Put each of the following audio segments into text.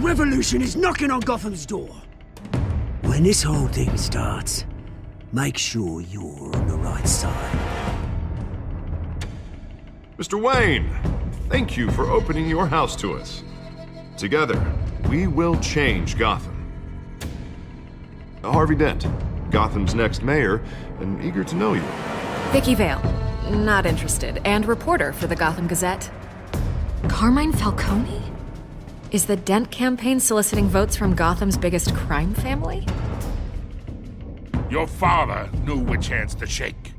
revolution is knocking on Gotham's door. When this whole thing starts, make sure you're on the right side. Mr. Wayne, thank you for opening your house to us. Together, we will change Gotham. Harvey Dent, Gotham's next mayor, and eager to know you. Vicky Vale, not interested, and reporter for the Gotham Gazette. Carmine Falcone? Is the Dent campaign soliciting votes from Gotham's biggest crime family? Your father knew which hands to shake.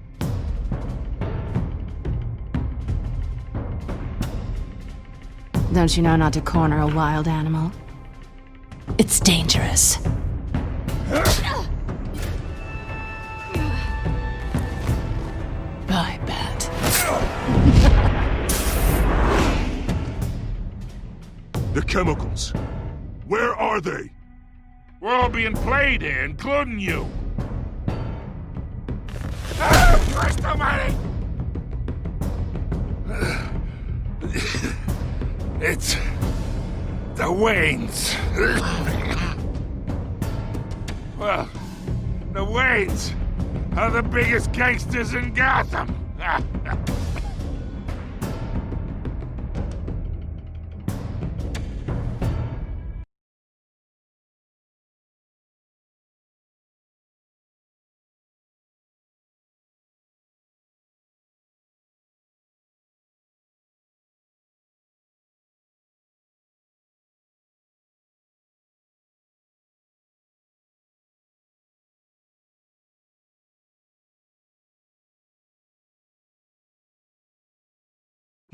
Don't you know not to corner a wild animal? It's dangerous. I bet. The chemicals. Where are they? We're all being played here, including you. Christ almighty! It's the Waynes. Well, the Waynes are the biggest gangsters in Gotham.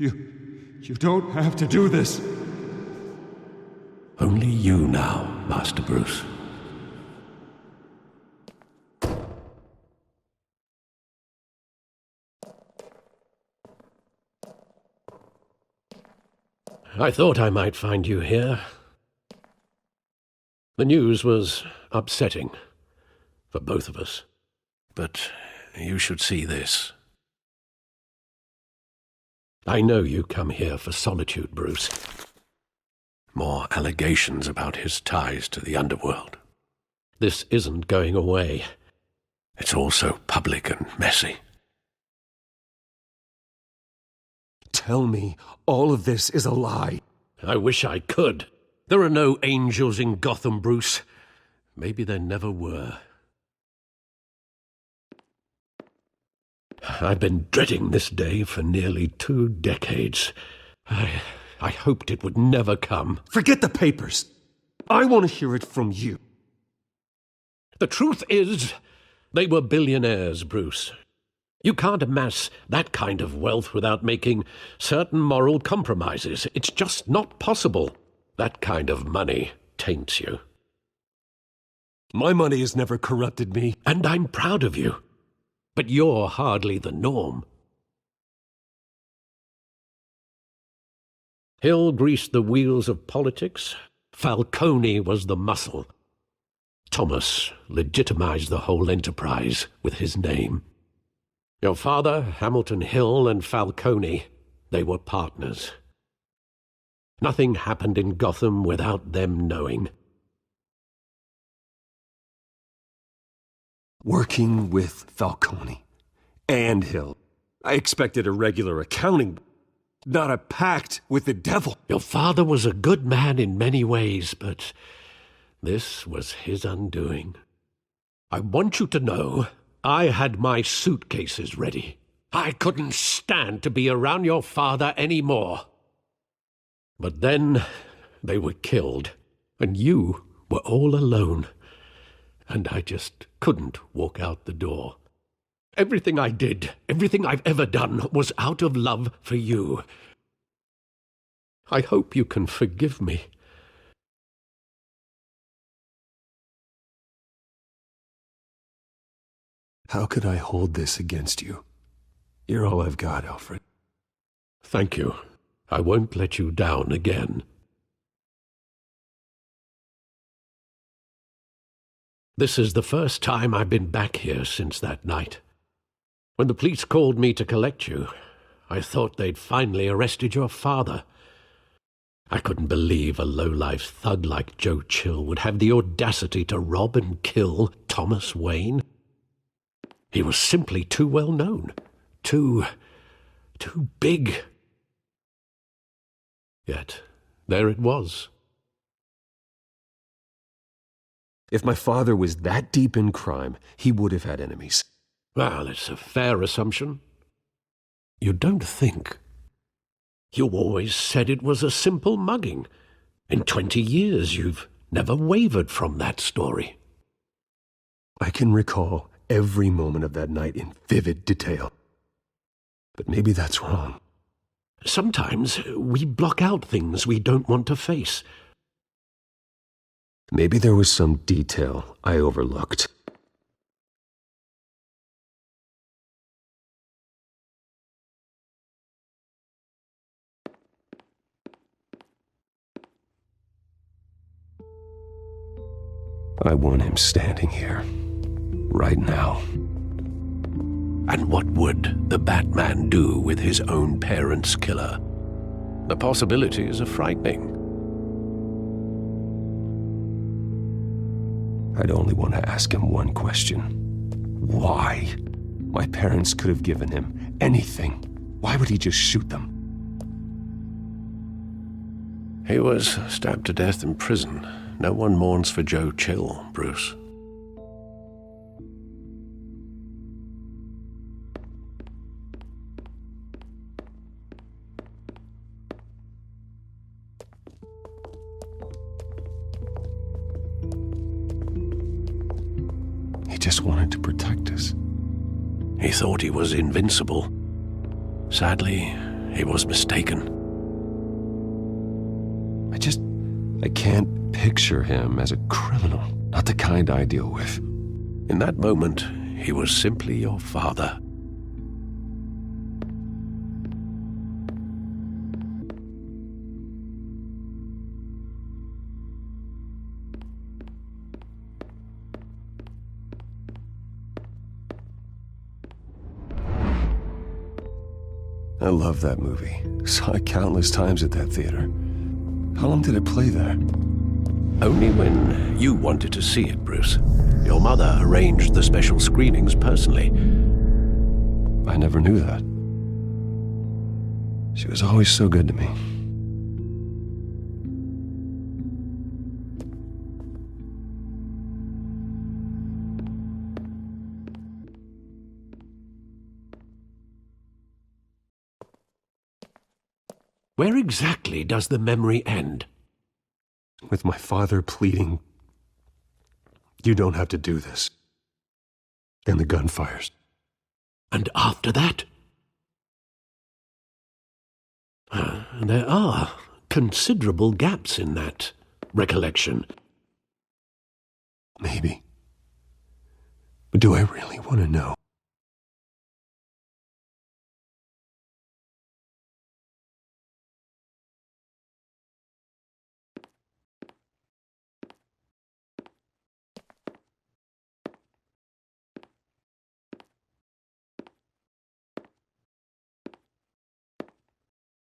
You don't have to do this. Only you now, Master Bruce. I thought I might find you here. The news was upsetting for both of us. But you should see this. I know you come here for solitude, Bruce. More allegations about his ties to the underworld. This isn't going away. It's all so public and messy. Tell me all of this is a lie. I wish I could. There are no angels in Gotham, Bruce. Maybe there never were. I've been dreading this day for nearly 2 decades. I hoped it would never come. Forget the papers. I want to hear it from you. The truth is, they were billionaires, Bruce. You can't amass that kind of wealth without making certain moral compromises. It's just not possible. That kind of money taints you. My money has never corrupted me. And I'm proud of you. But you're hardly the norm. Hill greased the wheels of politics. Falcone was the muscle. Thomas legitimized the whole enterprise with his name. Your father, Hamilton Hill, and Falcone, they were partners. Nothing happened in Gotham without them knowing. Working with Falcone and Hill. I expected a regular accounting, not a pact with the devil. Your father was a good man in many ways, but this was his undoing. I want you to know I had my suitcases ready. I couldn't stand to be around your father anymore. But then they were killed, and you were all alone. And I just couldn't walk out the door. Everything I did, everything I've ever done, was out of love for you. I hope you can forgive me. How could I hold this against you? You're all I've got, Alfred. Thank you. I won't let you down again. This is the first time I've been back here since that night. When the police called me to collect you, I thought they'd finally arrested your father. I couldn't believe a low-life thug like Joe Chill would have the audacity to rob and kill Thomas Wayne. He was simply too well known. Too big. Yet, there it was. If my father was that deep in crime, he would have had enemies. Well, it's a fair assumption. You don't think? You always said it was a simple mugging. In 20 years, you've never wavered from that story. I can recall every moment of that night in vivid detail. But maybe that's wrong. Sometimes we block out things we don't want to face. Maybe there was some detail I overlooked. I want him standing here, right now. And what would the Batman do with his own parents' killer? The possibilities are frightening. I'd only want to ask him one question. Why? My parents could have given him anything. Why would he just shoot them? He was stabbed to death in prison. No one mourns for Joe Chill, Bruce. He just wanted to protect us. He thought he was invincible. Sadly, he was mistaken. I can't picture him as a criminal, not the kind I deal with. In that moment, he was simply your father. I love that movie. Saw it countless times at that theater. How long did it play there? Only when you wanted to see it, Bruce. Your mother arranged the special screenings personally. I never knew that. She was always so good to me. Where exactly does the memory end? With my father pleading, "You don't have to do this." And the gun fires. And after that? There are considerable gaps in that recollection. Maybe. But do I really want to know?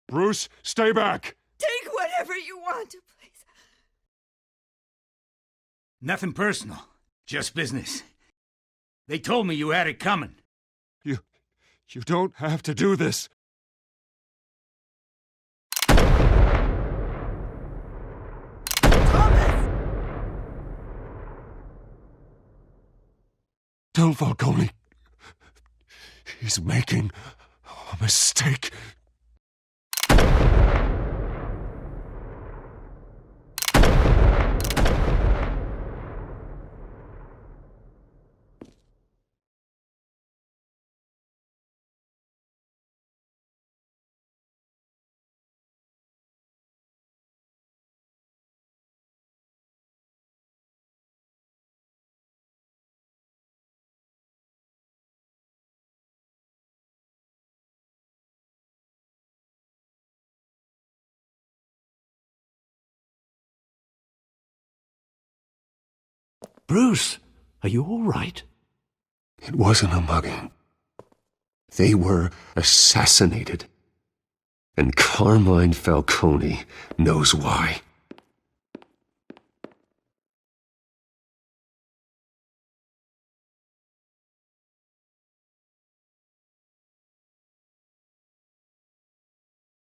Bruce, stay back! Take whatever you want, please. Nothing personal, just business. They told me you had it coming. You don't have to do this. Thomas! Tell Falcone. He's making a mistake. Bruce, are you all right? It wasn't a mugging. They were assassinated. And Carmine Falcone knows why.